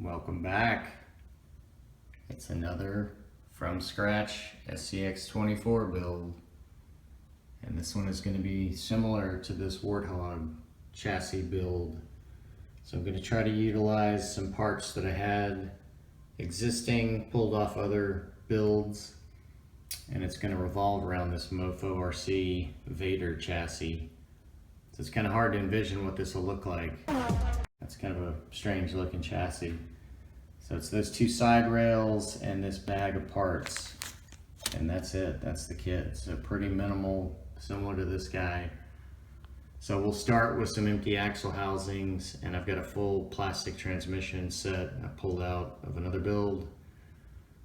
Welcome back. It's another from scratch SCX24 build, and this one is going to be similar to this Warthog chassis build. So I'm going to try to utilize some parts that I had existing, pulled off other builds, and it's going to revolve around this Mofo RC Vader chassis. So it's kind of hard to envision what this will look like. That's kind of a strange looking chassis. So it's those two side rails and this bag of parts, and that's it. That's the kit. So pretty minimal, similar to this guy. So we'll start with some empty axle housings, and I've got a full plastic transmission set I pulled out of another build.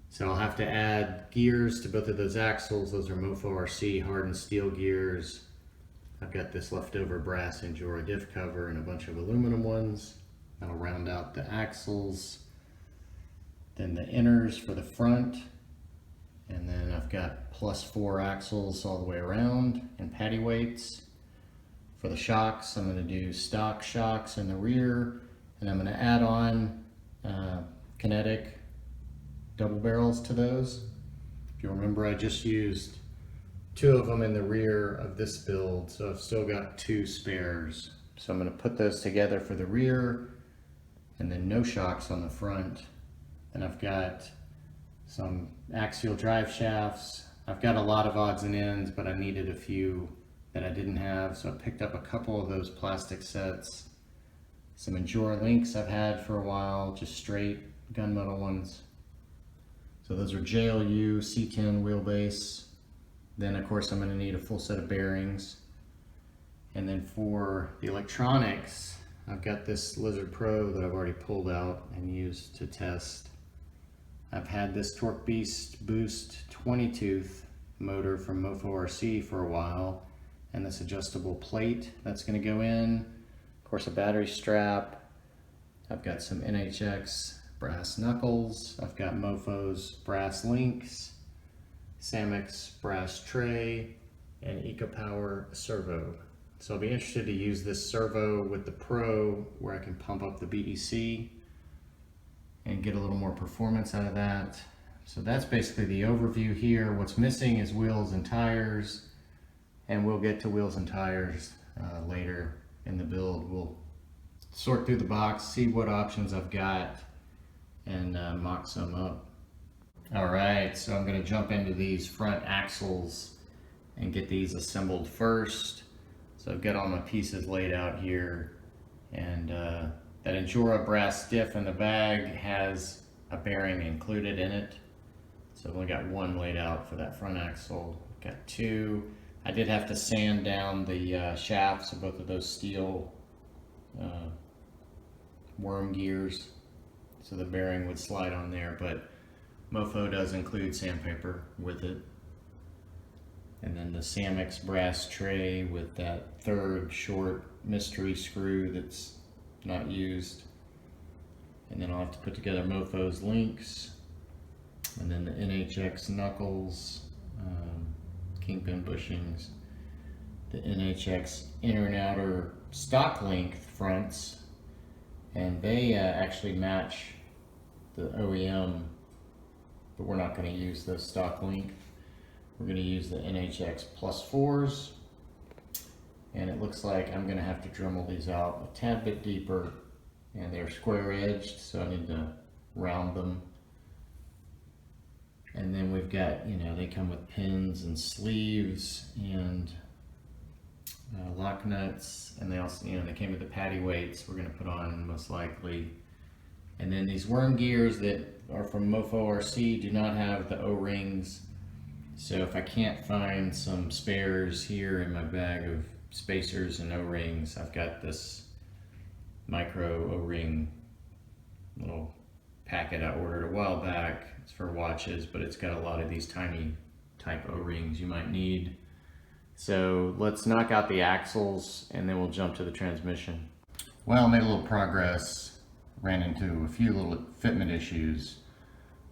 So I'll have to add gears to both of those axles. Those are Mofo RC hardened steel gears. I've got this leftover brass Endura Diff cover and a bunch of aluminum ones. That'll round out the axles. Then the inners for the front. And then I've got +4 axles all the way around and patty weights. For the shocks, I'm going to do stock shocks in the rear, and I'm going to add on kinetic double barrels to those. If you remember, I just used 2 of them in the rear of this build, so I've still got 2 spares. So I'm going to put those together for the rear, and then no shocks on the front. And I've got some axial drive shafts. I've got a lot of odds and ends, but I needed a few that I didn't have, so I picked up a couple of those plastic sets. Some Endura links I've had for a while, just straight gunmetal ones. So those are JLU C10 wheelbase. Then of course I'm going to need a full set of bearings. And then for the electronics, I've got this Lizard Pro that I've already pulled out and used to test. I've had this Torque Beast Boost 20-tooth motor from Mofo RC for a while, and this adjustable plate that's going to go in. Of course, a battery strap. I've got some NHX brass knuckles. I've got Mofo's brass links, Samix brass tray, and EcoPower servo. So I'll be interested to use this servo with the Pro, where I can pump up the BEC and get a little more performance out of that. So that's basically the overview here. What's missing is wheels and tires, and we'll get to wheels and tires later in the build. We'll sort through the box, see what options I've got, and mock some up. All right, so I'm going to jump into these front axles and get these assembled first. So I've got all my pieces laid out here, and that Endura brass diff in the bag has a bearing included in it. So I've only got 1 laid out for that front axle. Got 2. I did have to sand down the shafts of both of those steel worm gears so the bearing would slide on there, but Mofo does include sandpaper with it. And then the Samix brass tray with that 3rd short mystery screw that's not used. And then I'll have to put together Mofo's links, and then the NHX knuckles, kingpin bushings, the NHX inner and outer stock length fronts, and they actually match the OEM, but we're not going to use the stock length. We're going to use the NHX +4s, and it looks like I'm going to have to Dremel these out a tad bit deeper, and they're square edged, so I need to round them. And then we've got, they come with pins and sleeves and lock nuts, and they also, they came with the patty weights we're going to put on most likely. And then these worm gears that are from Mofo RC do not have the O-rings. So if I can't find some spares here in my bag of spacers and O-rings, I've got this micro O-ring little packet I ordered a while back. It's for watches, but it's got a lot of these tiny type O-rings you might need. So let's knock out the axles and then we'll jump to the transmission. Well, I made a little progress, ran into a few little fitment issues.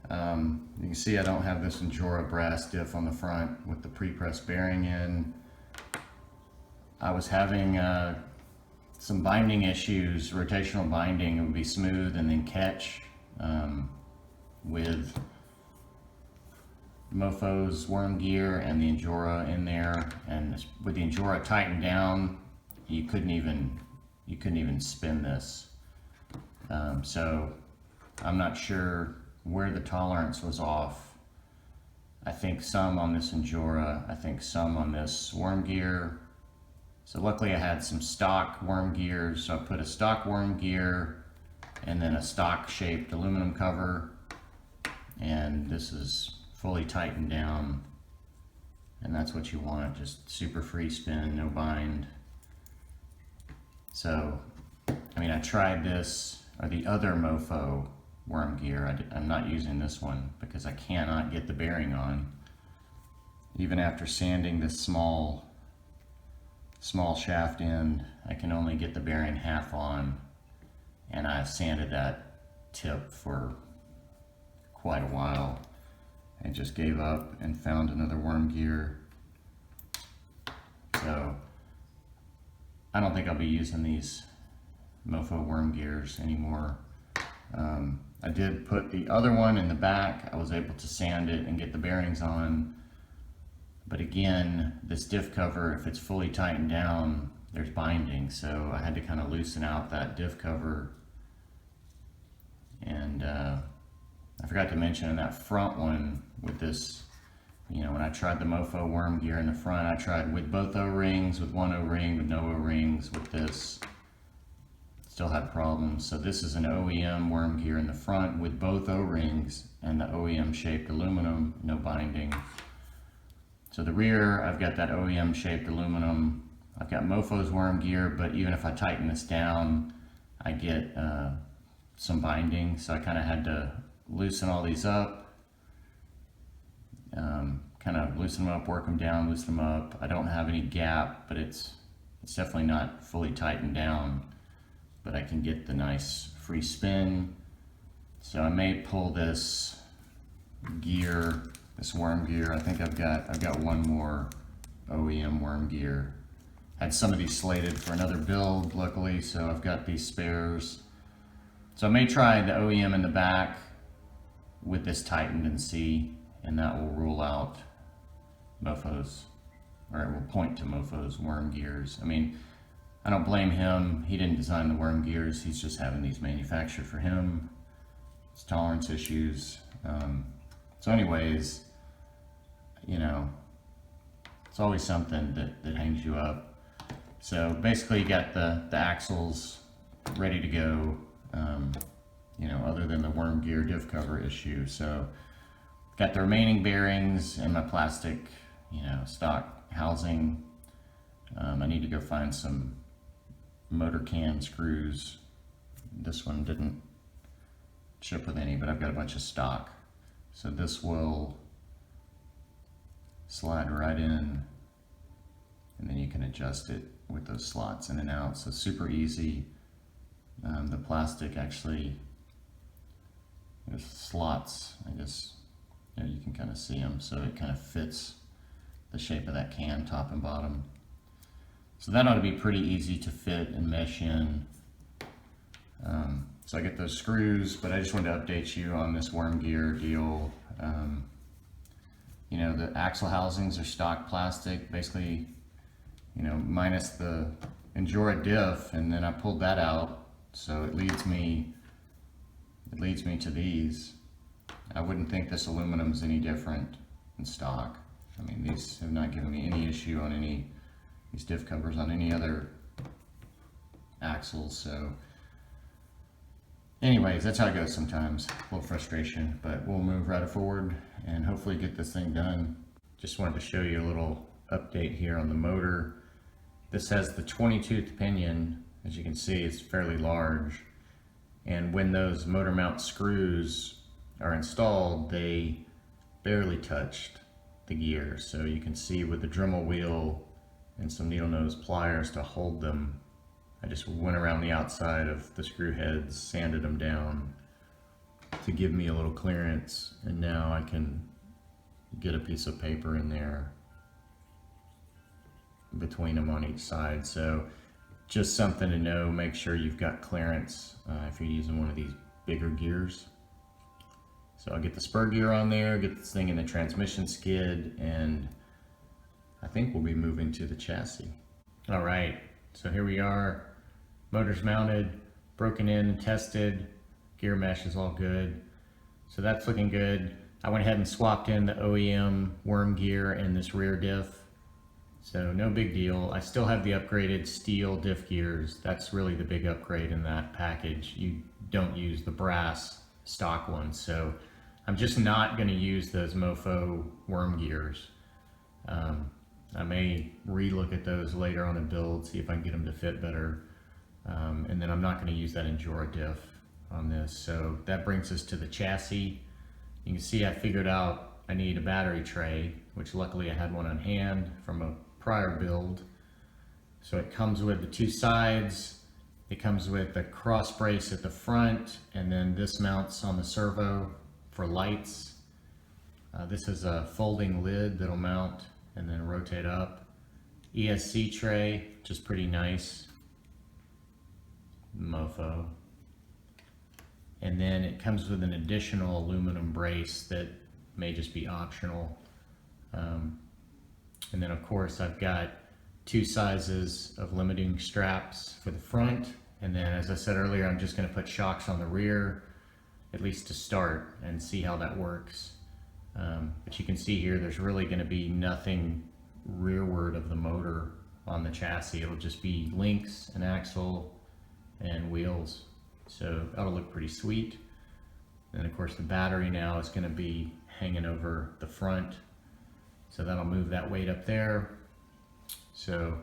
You can see I don't have this Endura brass diff on the front with the pre-pressed bearing in. I was having some binding issues, rotational binding. It would be smooth and then catch with Mofo's worm gear and the Injora in there, and with the Injora tightened down, you couldn't even spin this. So I'm not sure where the tolerance was off. I think some on this Injora, I think some on this worm gear. So luckily I had some stock worm gear, so I put a stock worm gear and then a stock shaped aluminum cover, and this is fully tightened down, and that's what you want, just super free spin, no bind. So, I mean, I tried this, or the other Mofo worm gear. I'm not using this one because I cannot get the bearing on. Even after sanding this small shaft end, I can only get the bearing half on, and I sanded that tip for quite a while and just gave up and found another worm gear. So I don't think I'll be using these Mofo worm gears anymore. I did put the other one in the back. I was able to sand it and get the bearings on. But again, this diff cover, if it's fully tightened down, there's binding. So I had to kind of loosen out that diff cover. And I forgot to mention in that front one with this, you know, when I tried the Mofo worm gear in the front, I tried with both O-rings, with one O-ring, with no O-rings. With this, still had problems. So this is an OEM worm gear in the front with both O-rings and the OEM shaped aluminum, no binding. So the rear, I've got that OEM shaped aluminum. I've got Mofo's worm gear, but even if I tighten this down, I get some binding. So I kind of had to loosen all these up, kind of loosen them up, work them down, loosen them up. I don't have any gap, but it's definitely not fully tightened down, but I can get the nice free spin. So I may pull this gear, this worm gear. I think I've got one more OEM worm gear. Had some of these slated for another build, luckily, so I've got these spares. So I may try the OEM in the back with this tightened and see, and that will rule out Mofo's, or it will point to Mofo's worm gears. I mean, I don't blame him. He didn't design the worm gears. He's just having these manufactured for him. It's tolerance issues. So anyways, you know, it's always something that hangs you up. So basically you got the axles ready to go, you know, other than the worm gear diff cover issue. So got the remaining bearings in my plastic, you know, stock housing. I need to go find some motor can screws. This one didn't ship with any, but I've got a bunch of stock. So this will slide right in, and then you can adjust it with those slots in and out. So super easy. The plastic actually, there's slots, I guess, you know, you can kind of see them, so it kind of fits the shape of that can, top and bottom. So that ought to be pretty easy to fit and mesh in. So I get those screws, but I just wanted to update you on this worm gear deal. You know, the axle housings are stock plastic, basically, you know, minus the Injora diff, and then I pulled that out, so it leads me to these. I wouldn't think this aluminum is any different in stock. I mean, these have not given me any issue on these diff covers on any other axles. So anyways, that's how it goes sometimes. A little frustration, but we'll move right forward and hopefully get this thing done. Just wanted to show you a little update here on the motor. This has the 22th pinion. As you can see, it's fairly large. And when those motor mount screws are installed, they barely touched the gear. So you can see with the Dremel wheel and some needle nose pliers to hold them, I just went around the outside of the screw heads, sanded them down to give me a little clearance, and now I can get a piece of paper in there between them on each side. So just something to know, make sure you've got clearance if you're using one of these bigger gears. So I'll get the spur gear on there, get this thing in the transmission skid, and I think we'll be moving to the chassis. All right, so here we are. Motor's mounted, broken in and tested. Gear mesh is all good. So that's looking good. I went ahead and swapped in the OEM worm gear and this rear diff. So no big deal. I still have the upgraded steel diff gears. That's really the big upgrade in that package. You don't use the brass stock ones. So I'm just not gonna use those mofo worm gears. I may re-look at those later on in build, see if I can get them to fit better. And then I'm not gonna use that Endura diff on this. So that brings us to the chassis. You can see I figured out I need a battery tray, which luckily I had one on hand from a prior build. So it comes with the two sides. It comes with a cross brace at the front, and then this mounts on the servo for lights. This is a folding lid that'll mount and then rotate up. ESC tray, which is pretty nice. Mofo. And then it comes with an additional aluminum brace that may just be optional. And then of course I've got two sizes of limiting straps for the front. And then as I said earlier, I'm just gonna put shocks on the rear, at least to start, and see how that works. But you can see here, there's really gonna be nothing rearward of the motor on the chassis. It'll just be links, an axle, and wheels. So that'll look pretty sweet. And of course the battery now is gonna be hanging over the front. So that'll move that weight up there. So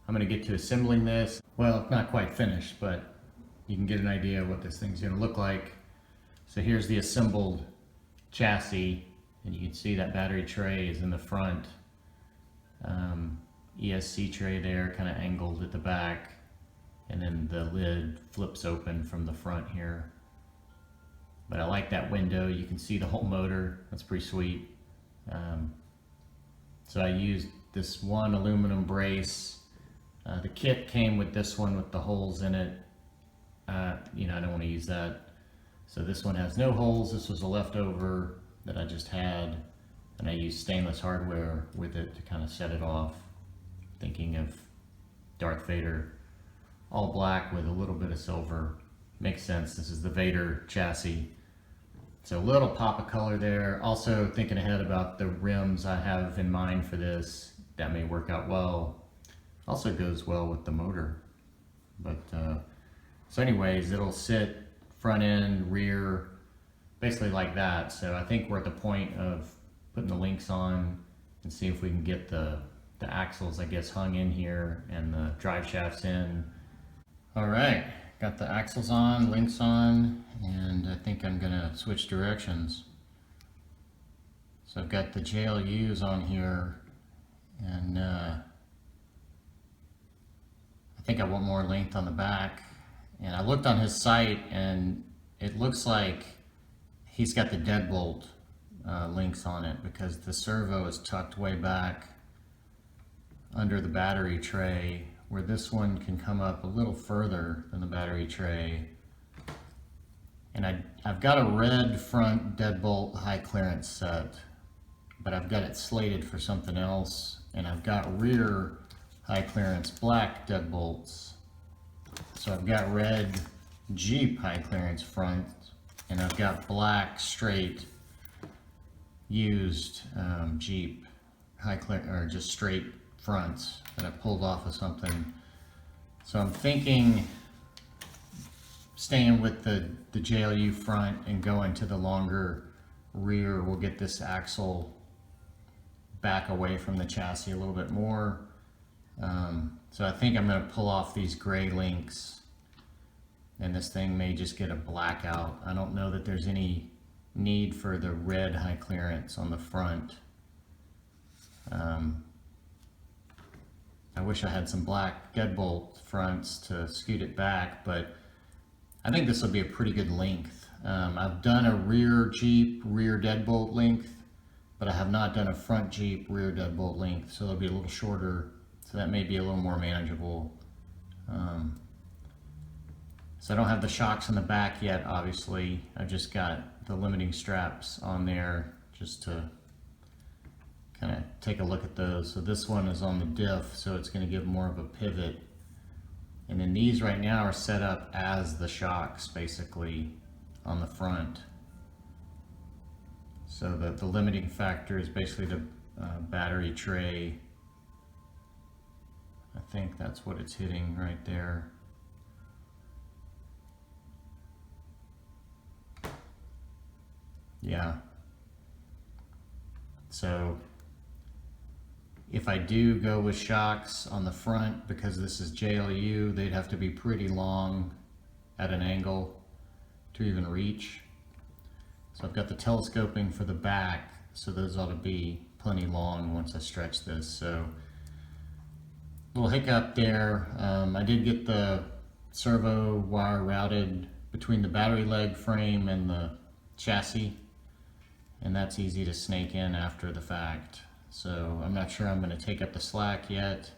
I'm gonna get to assembling this. Well, not quite finished, but you can get an idea of what this thing's gonna look like. So here's the assembled chassis, and you can see that battery tray is in the front. ESC tray there, kind of angled at the back. And then the lid flips open from the front here. But I like that window. You can see the whole motor. That's pretty sweet. So I used this one aluminum brace. The kit came with this one with the holes in it. You know, I don't want to use that. So this one has no holes. This was a leftover that I just had. And I used stainless hardware with it to kind of set it off. Thinking of Darth Vader. All black with a little bit of silver. Makes sense. This is the Vader chassis. So a little pop of color there. Also thinking ahead about the rims I have in mind for this. That may work out well. Also goes well with the motor. But so anyways, it'll sit front end, rear, basically like that. So I think we're at the point of putting the links on and see if we can get the axles, I guess, hung in here and the drive shafts in. All right, got the axles on, links on, and I think I'm gonna switch directions. So I've got the JLUs on here, and I think I want more length on the back. And I looked on his site, and it looks like he's got the deadbolt links on it, because the servo is tucked way back under the battery tray, where this one can come up a little further than the battery tray. And I've got a red front deadbolt high clearance set, but I've got it slated for something else. And I've got rear high clearance black deadbolts. So I've got red Jeep high clearance front, and I've got black straight used Jeep high clearance, or just straight fronts that I pulled off of something. So I'm thinking staying with the JLU front and going to the longer rear will get this axle back away from the chassis a little bit more. So I think I'm going to pull off these gray links, and this thing may just get a blackout. I don't know that there's any need for the red high clearance on the front. I wish I had some black deadbolt fronts to scoot it back, but I think this will be a pretty good length. I've done a rear Jeep rear deadbolt length, but I have not done a front Jeep rear deadbolt length, so it'll be a little shorter, so that may be a little more manageable. So I don't have the shocks in the back yet, obviously. I've just got the limiting straps on there just to kind of take a look at those. So this one is on the Diff, so it's going to give more of a pivot. And then these right now are set up as the shocks basically on the front. So the limiting factor is basically the battery tray. I think that's what it's hitting right there. Yeah. So if I do go with shocks on the front, because this is JLU, they'd have to be pretty long at an angle to even reach. So I've got the telescoping for the back, so those ought to be plenty long once I stretch this. So little hiccup there. I did get the servo wire routed between the battery leg frame and the chassis, and that's easy to snake in after the fact. So I'm not sure I'm going to take up the slack yet.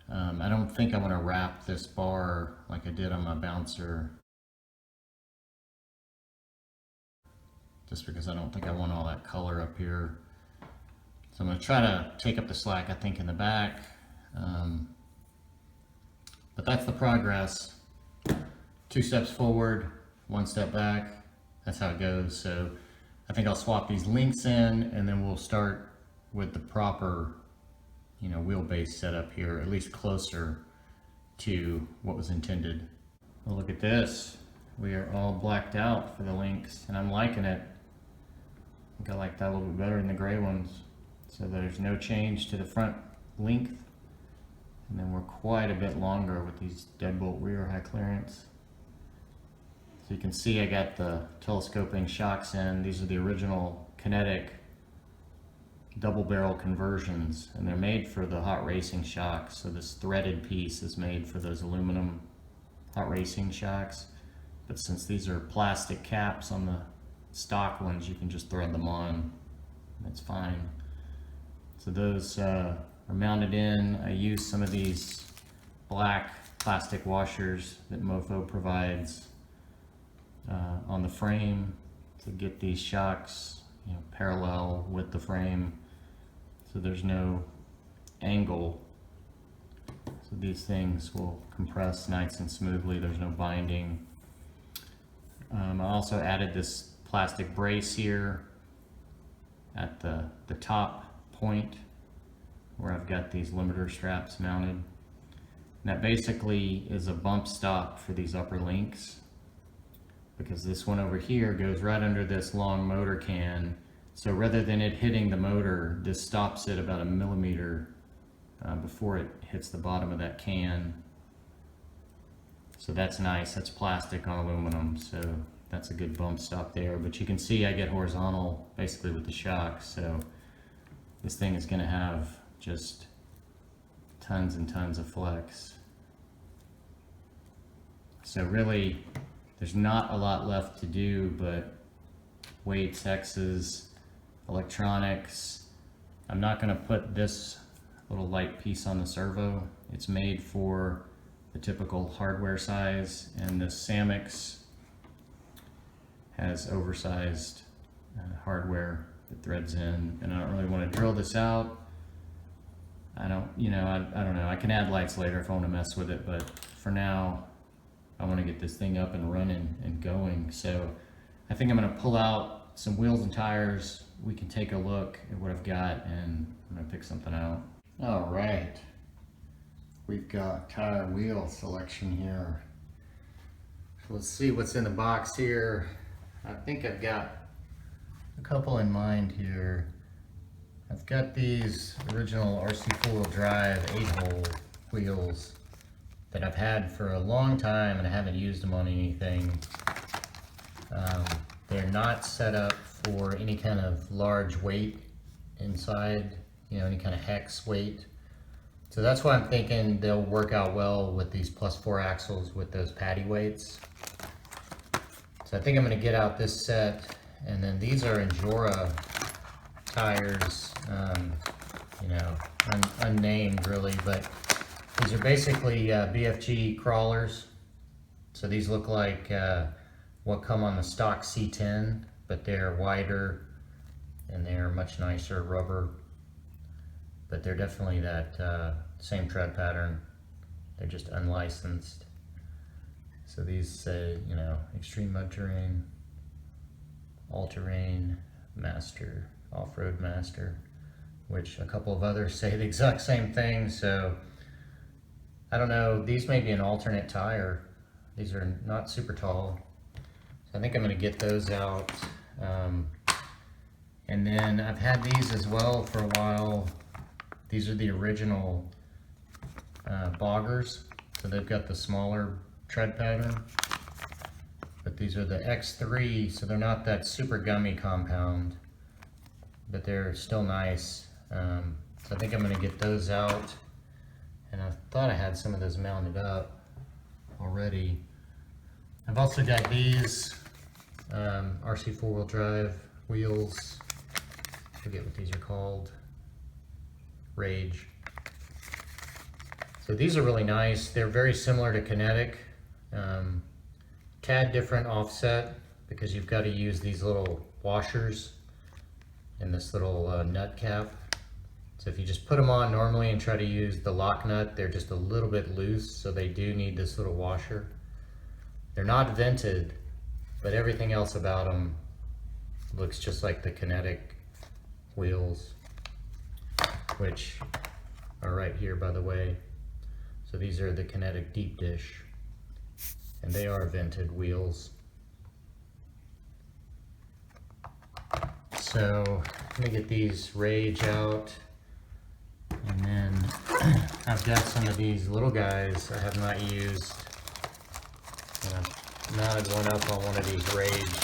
I don't think I want to wrap this bar like I did on my bouncer, just because I don't think I want all that color up here. So I'm going to try to take up the slack, I think, in the back. But that's the progress. 2 steps forward, 1 step back. That's how it goes. So I think I'll swap these links in, and then we'll start with the proper, wheelbase setup here, at least closer to what was intended. Well, look at this. We are all blacked out for the links, and I'm liking it. I think I like that a little bit better than the gray ones. So there's no change to the front length, and then we're quite a bit longer with these deadbolt rear high clearance. So you can see I got the telescoping shocks in. These are the original kinetic double barrel conversions, and they're made for the hot racing shocks. So this threaded piece is made for those aluminum hot racing shocks. But since these are plastic caps on the stock ones, you can just thread them on. That's fine. So those are mounted in. I use some of these black plastic washers that Mofo provides on the frame to get these shocks parallel with the frame, so there's no angle. So these things will compress nice and smoothly. There's no binding. I also added this plastic brace here at the top point where I've got these limiter straps mounted. And that basically is a bump stop for these upper links, because this one over here goes right under this long motor can. So rather than it hitting the motor, this stops it about 1 millimeter before it hits the bottom of that can. So that's nice. That's plastic on aluminum, so that's a good bump stop there. But you can see I get horizontal basically with the shocks, so this thing is going to have just tons and tons of flex. So really, there's not a lot left to do, but weights, X's, electronics. I'm not going to put this little light piece on the servo. It's made for the typical hardware size, and the Samix has oversized hardware that threads in, and I don't really want to drill this out. I don't know. I can add lights later if I want to mess with it, but for now, I want to get this thing up and running and going. So I think I'm going to pull out some wheels and tires. We can take a look at what I've got, and I'm going to pick something out. All right. We've got tire wheel selection here. So let's see what's in the box here. I think I've got a couple in mind here. I've got these original RC four-wheel drive 8-hole wheels that I've had for a long time, and I haven't used them on anything. They're not set up for any kind of large weight inside, any kind of hex weight. So that's why I'm thinking they'll work out well with these +4 axles with those paddy weights. So I think I'm going to get out this set, and then these are Injora tires, unnamed really, but these are basically BFG crawlers. So these look like what come on the stock C10, but they're wider and they're much nicer rubber. But they're definitely that same tread pattern. They're just unlicensed. So these say, you know, extreme mud terrain, all-terrain, master, off-road master, which a couple of others say the exact same thing. So I don't know, these may be an alternate tire. These are not super tall. So I think I'm gonna get those out. And then I've had these as well for a while. These are the original boggers. So they've got the smaller tread pattern. But these are the X3, so they're not that super gummy compound, but they're still nice. So I think I'm gonna get those out. And I thought I had some of those mounted up already. I've also got these RC four-wheel drive wheels. I forget what these are called. Rage. So these are really nice. They're very similar to Kinetic. Tad different offset because you've got to use these little washers and this little nut cap. So if you just put them on normally and try to use the lock nut, they're just a little bit loose, so they do need this little washer. They're not vented, but everything else about them looks just like the Kinetic wheels, which are right here, by the way. So these are the Kinetic deep dish, and they are vented wheels. So let me get these Rage out, and then I've got some of these little guys I have not used. And I've mounted one up on one of these Rage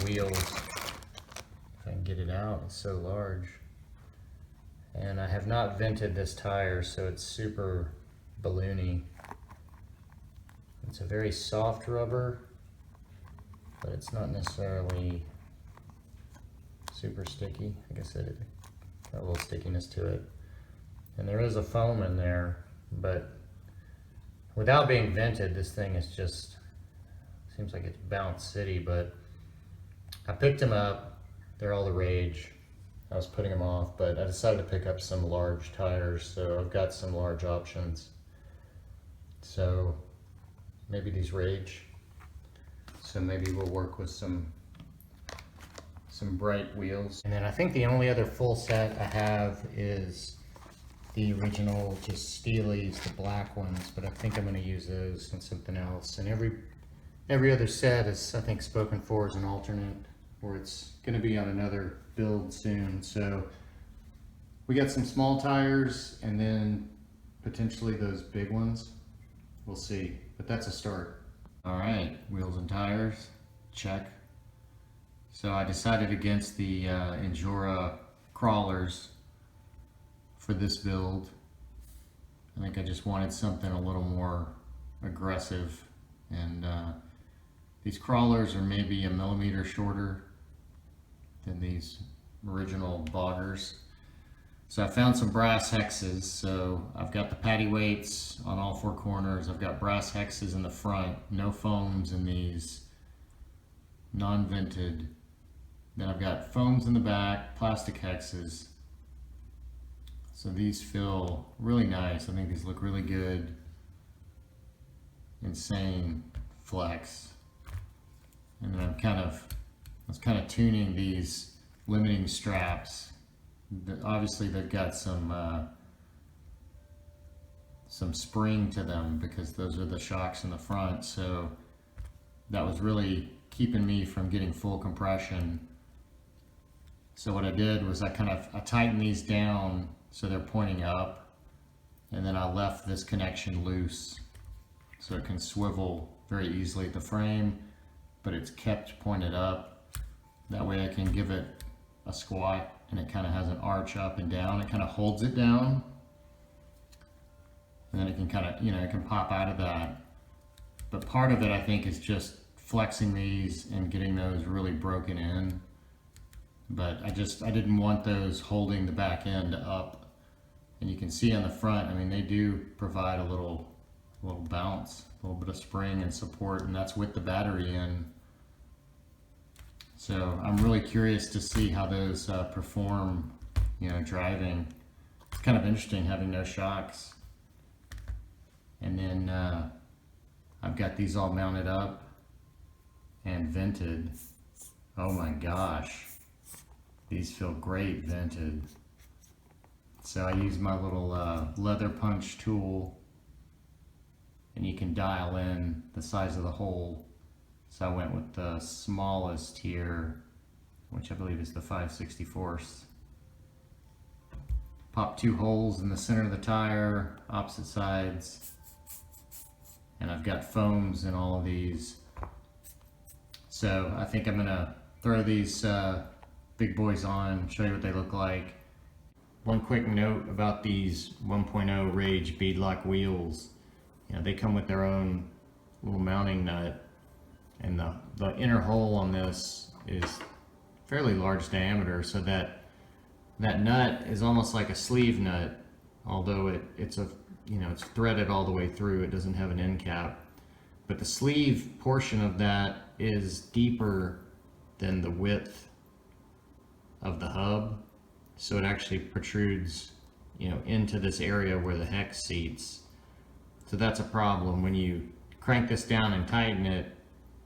wheels. If I can get it out, it's so large. And I have not vented this tire, so it's super balloony. It's a very soft rubber, but it's not necessarily super sticky. I guess it got a little stickiness to it. And there is a foam in there, but without being vented, this thing is just, seems like it's Bounce City, but I picked them up. They're all the rage. I was putting them off, but I decided to pick up some large tires, so I've got some large options. So maybe these Rage. So maybe we'll work with some bright wheels. And then I think the only other full set I have is the original just Steelies, the black ones, but I think I'm going to use those and something else. And every other set is, I think, spoken for as an alternate, or it's going to be on another build soon. So we got some small tires and then potentially those big ones. We'll see, but that's a start. All right, wheels and tires, check. So I decided against the Endura crawlers for this build. I think I just wanted something a little more aggressive, and these crawlers are maybe a millimeter shorter than these original boggers. So I found some brass hexes. So I've got the patty weights on all four corners. I've got brass hexes in the front, no foams in these, non-vented. Then I've got foams in the back, plastic hexes. So these feel really nice. I think these look really good. Insane flex. And then I was kind of tuning these limiting straps. Obviously they've got some spring to them because those are the shocks in the front. So that was really keeping me from getting full compression. So what I did was I tightened these down so they're pointing up, and then I left this connection loose so it can swivel very easily at the frame, but it's kept pointed up. That way I can give it a squat and it kind of has an arch up and down. It kind of holds it down, and then it can kind of, it can pop out of that. But part of it, I think, is just flexing these and getting those really broken in. But I didn't want those holding the back end up. And you can see on the front, I mean, they do provide a little a little bounce, a little bit of spring and support, and that's with the battery in. So I'm really curious to see how those perform, you know, driving. It's kind of interesting having no shocks. And then I've got these all mounted up and vented. Oh my gosh, these feel great vented. So I use my little leather punch tool, and you can dial in the size of the hole. So I went with the smallest here, which I believe is the 5/64. Pop 2 holes in the center of the tire, opposite sides, and I've got foams in all of these. So I think I'm gonna throw these big boys on, show you what they look like. One quick note about these 1.0 Rage Beadlock wheels. You know, they come with their own little mounting nut, and the inner hole on this is fairly large diameter, so that nut is almost like a sleeve nut, although it's threaded all the way through. It doesn't have an end cap, but the sleeve portion of that is deeper than the width of the hub, so it actually protrudes, you know, into this area where the hex seats. So that's a problem. When you crank this down and tighten it,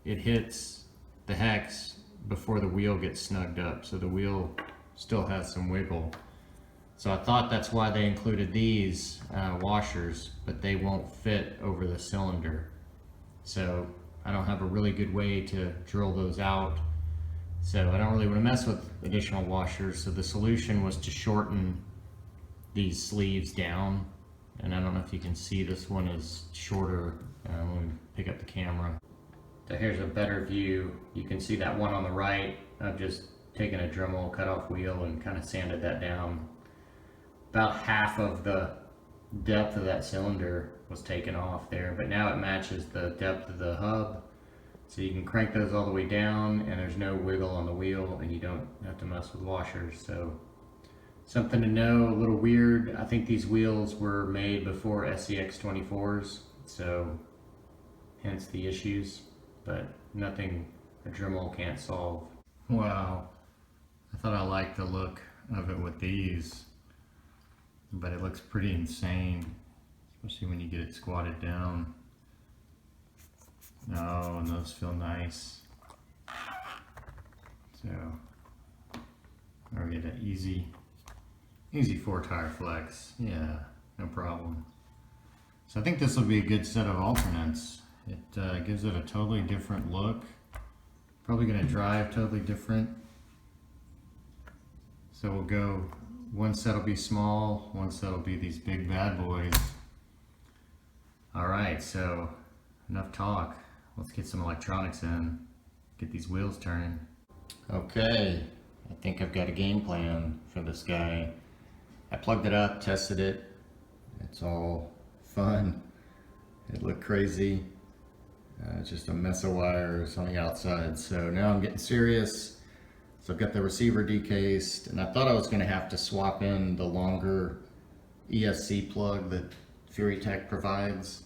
it hits the hex before the wheel gets snugged up, so the wheel still has some wiggle. So I thought that's why they included these washers, but they won't fit over the cylinder. So I don't have a really good way to drill those out. So I don't really want to mess with additional washers. So the solution was to shorten these sleeves down. And I don't know if you can see, this one is shorter when we pick up the camera. So here's a better view. You can see that one on the right. I've just taken a Dremel cut-off wheel and kind of sanded that down. About half of the depth of that cylinder was taken off there, but now it matches the depth of the hub. So you can crank those all the way down, and there's no wiggle on the wheel, and you don't have to mess with washers. So something to know, a little weird. I think these wheels were made before SCX24s, so hence the issues, but nothing a Dremel can't solve. Wow, I thought I liked the look of it with these, but it looks pretty insane, especially when you get it squatted down. Oh, and those feel nice. So I'll get an easy 4-tire flex. Yeah, no problem. So I think this will be a good set of alternates. It gives it a totally different look. Probably going to drive totally different. So we'll go, one set will be small, one set will be these big bad boys. Alright, so enough talk. Let's get some electronics in, get these wheels turning. Okay, I think I've got a game plan for this guy. I plugged it up, tested it. It's all fun. It looked crazy. Just a mess of wires on the outside. So now I'm getting serious. So I've got the receiver decased, and I thought I was going to have to swap in the longer ESC plug that FuryTech provides.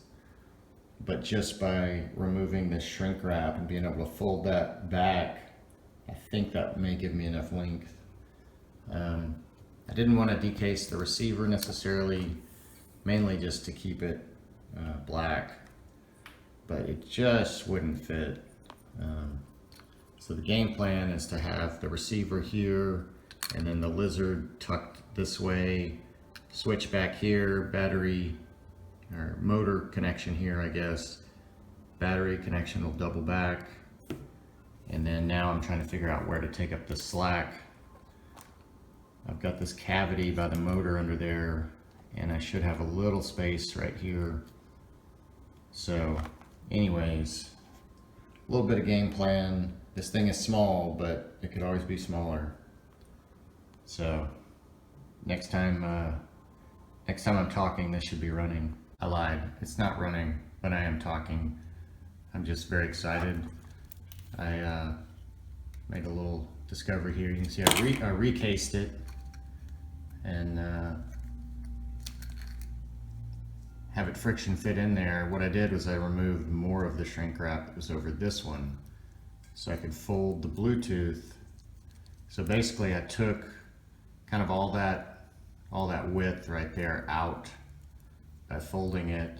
But just by removing this shrink wrap and being able to fold that back, I think that may give me enough length. I didn't want to decase the receiver necessarily, mainly just to keep it black, but it just wouldn't fit. So the game plan is to have the receiver here, and then the lizard tucked this way, switch back here, battery or motor connection here, I guess. Battery connection will double back. And then now I'm trying to figure out where to take up the slack. I've got this cavity by the motor under there, and I should have a little space right here. So anyways, a little bit of game plan. This thing is small, but it could always be smaller. So next time I'm talking, this should be running. I lied, it's not running, but I am talking. I'm just very excited. I made a little discovery here. You can see I recased it, and have it friction fit in there, what I did was I removed more of the shrink wrap that was over this one so I could fold the Bluetooth. So basically I took kind of all that width right there out by folding it.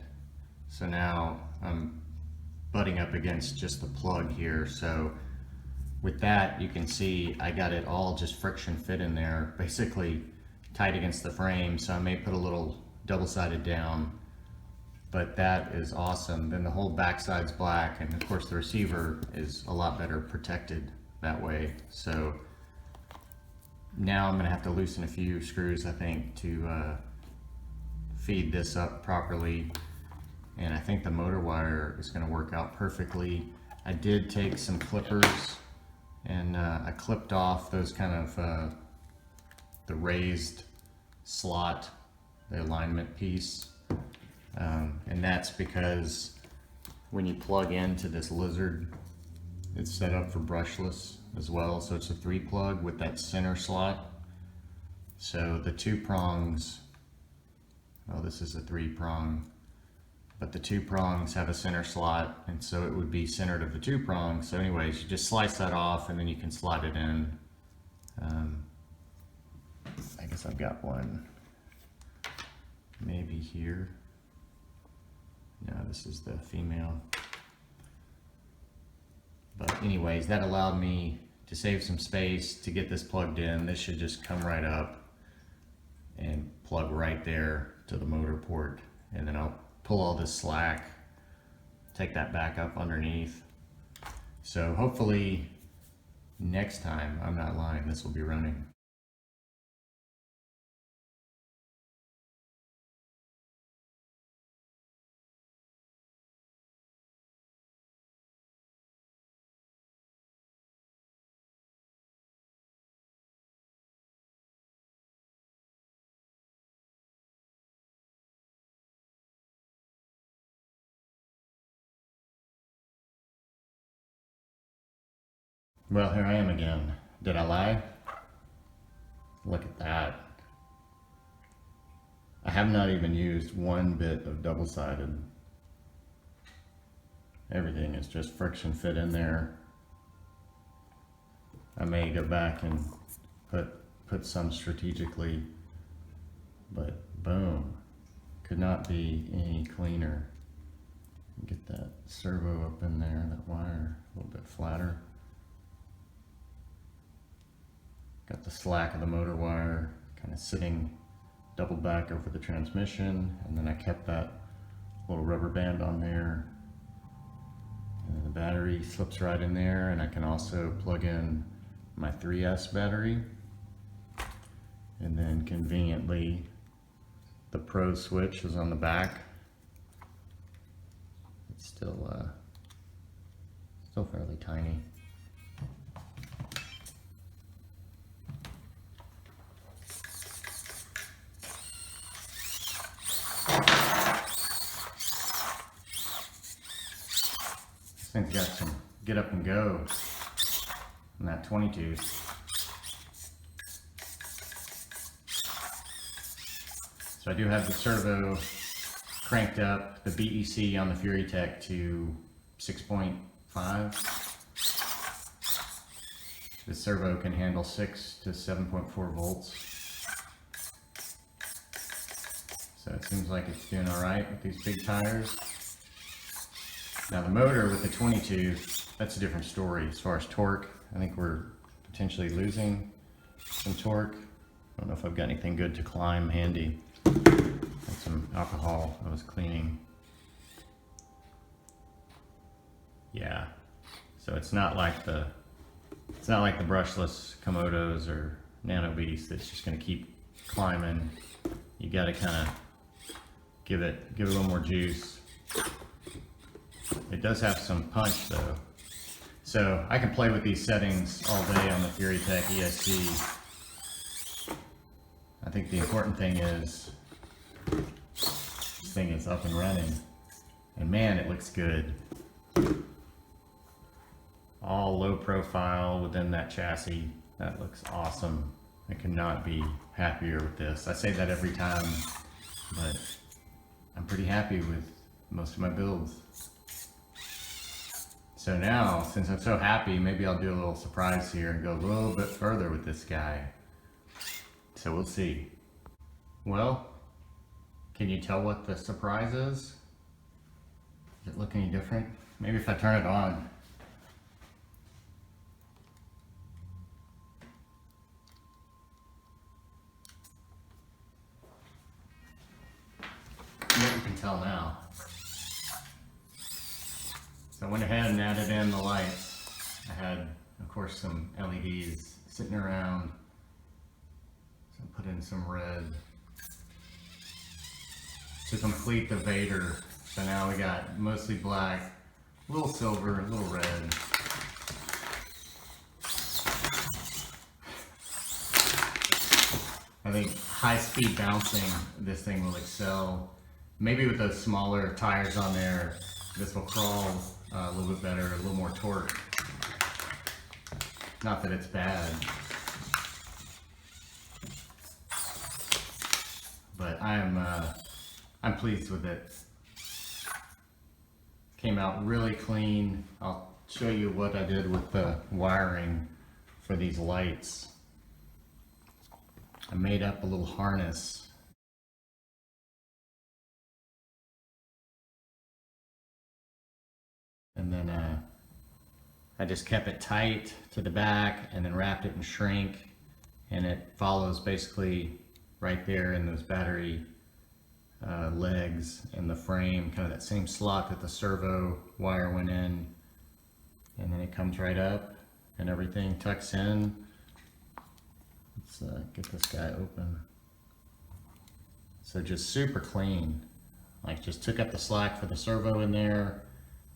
So now I'm butting up against just the plug here. So with that, you can see I got it all just friction fit in there, basically tight against the frame. So I may put a little double-sided down, but that is awesome. Then the whole backside's black, and of course the receiver is a lot better protected that way. So now I'm gonna have to loosen a few screws, I think, to feed this up properly. And I think the motor wire is gonna work out perfectly. I did take some clippers and I clipped off those kind of the raised slot, the alignment piece. And that's because when you plug into this Lizard, it's set up for brushless as well. So it's a 3-plug with that center slot. So the 2 prongs, well, this is a 3-prong, but the 2 prongs have a center slot, and so it would be centered of the 2 prongs. So anyways, you just slice that off and then you can slide it in. I guess I've got one maybe here. No, this is the female. But anyways, that allowed me to save some space to get this plugged in. This should just come right up and plug right there to the motor port. And then I'll pull all this slack, take that back up underneath. So hopefully next time, I'm not lying, this will be running. Well, here I am again. Did I lie? Look at that. I have not even used one bit of double-sided. Everything is just friction fit in there. I may go back and put some strategically, but boom, could not be any cleaner. Get that servo up in there, that wire a little bit flatter. Got the slack of the motor wire kind of sitting double back over the transmission, and then I kept that little rubber band on there. And then the battery slips right in there, and I can also plug in my 3S battery. And then conveniently, the Pro switch is on the back. It's still fairly tiny. This thing's got some get up and go on that 22. So I do have the servo cranked up, the BEC on the Fury Tech to 6.5. The servo can handle 6 to 7.4 volts. So it seems like it's doing all right with these big tires. Now the motor with the 22, that's a different story as far as torque. I think we're potentially losing some torque. I don't know if I've got anything good to climb handy. Had some alcohol I was cleaning. Yeah, so it's not like the brushless Komodos or Nano Beast that's just going to keep climbing. You got to kind of give it a little more juice. It does have some punch though. So I can play with these settings all day on the Fury Tech ESC. I think the important thing is this thing is up and running. And man, it looks good. All low profile within that chassis. That looks awesome. I could not be happier with this. I say that every time, but I'm pretty happy with most of my builds. So now, since I'm so happy, maybe I'll do a little surprise here and go a little bit further with this guy. So we'll see. Well, can you tell what the surprise is? Does it look any different? Maybe if I turn it on. Yeah, you can tell now. So I went ahead and added in the lights. I had, of course, some LEDs sitting around. So I put in some red to complete the Vader. So now we got mostly black, a little silver, a little red. I think high-speed bouncing, this thing will excel. Maybe with those smaller tires on there, this will crawl a little bit better, a little more torque. Not that it's bad, but I'm pleased with it. Came out really clean. I'll show you what I did with the wiring for these lights. I made up a little harness. And then I just kept it tight to the back and then wrapped it in shrink, and it follows basically right there in those battery legs and the frame, kind of that same slot that the servo wire went in, and then it comes right up and everything tucks in. Let's get this guy open. So just super clean, like just took up the slack for the servo in there.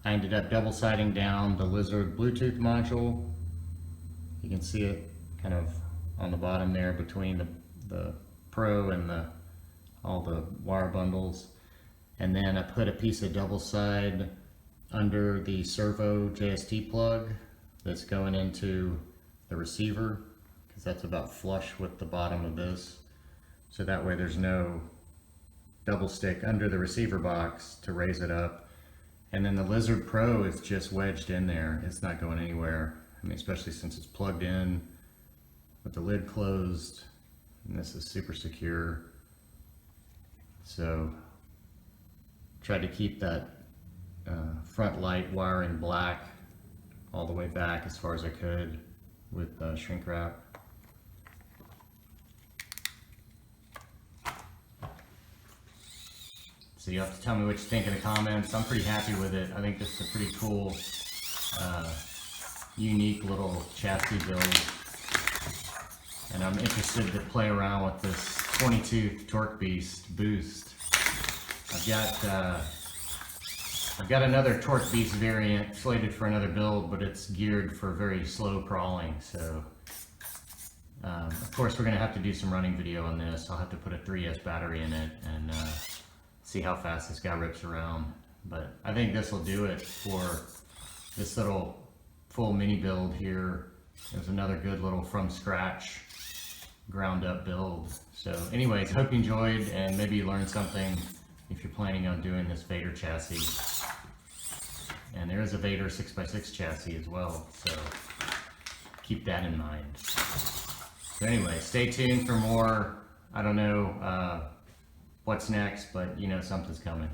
I ended up double siding down the Lizard Bluetooth module. You can see it kind of on the bottom there between the Pro and all the wire bundles. And then I put a piece of double side under the servo JST plug that's going into the receiver, because that's about flush with the bottom of this. So that way there's no double stick under the receiver box to raise it up. And then the Lizard Pro is just wedged in there. It's not going anywhere. I mean, especially since it's plugged in with the lid closed, and this is super secure. So tried to keep that front light wiring black all the way back as far as I could with shrink wrap. So you have to tell me what you think in the comments. I'm pretty happy with it. I think this is a pretty cool, unique little chassis build. And I'm interested to play around with this 22 Torque Beast boost. I've got another Torque Beast variant slated for another build, but it's geared for very slow crawling. So, of course, we're going to have to do some running video on this. I'll have to put a 3S battery in it and see how fast this guy rips around. But I think this will do it for this little full mini build here. There's another good little from scratch ground up build. So anyways, hope you enjoyed and maybe you learned something if you're planning on doing this Vader chassis. And there is a Vader 6x6 chassis as well, so keep that in mind. So anyway, stay tuned for more. I don't know what's next, but you know something's coming.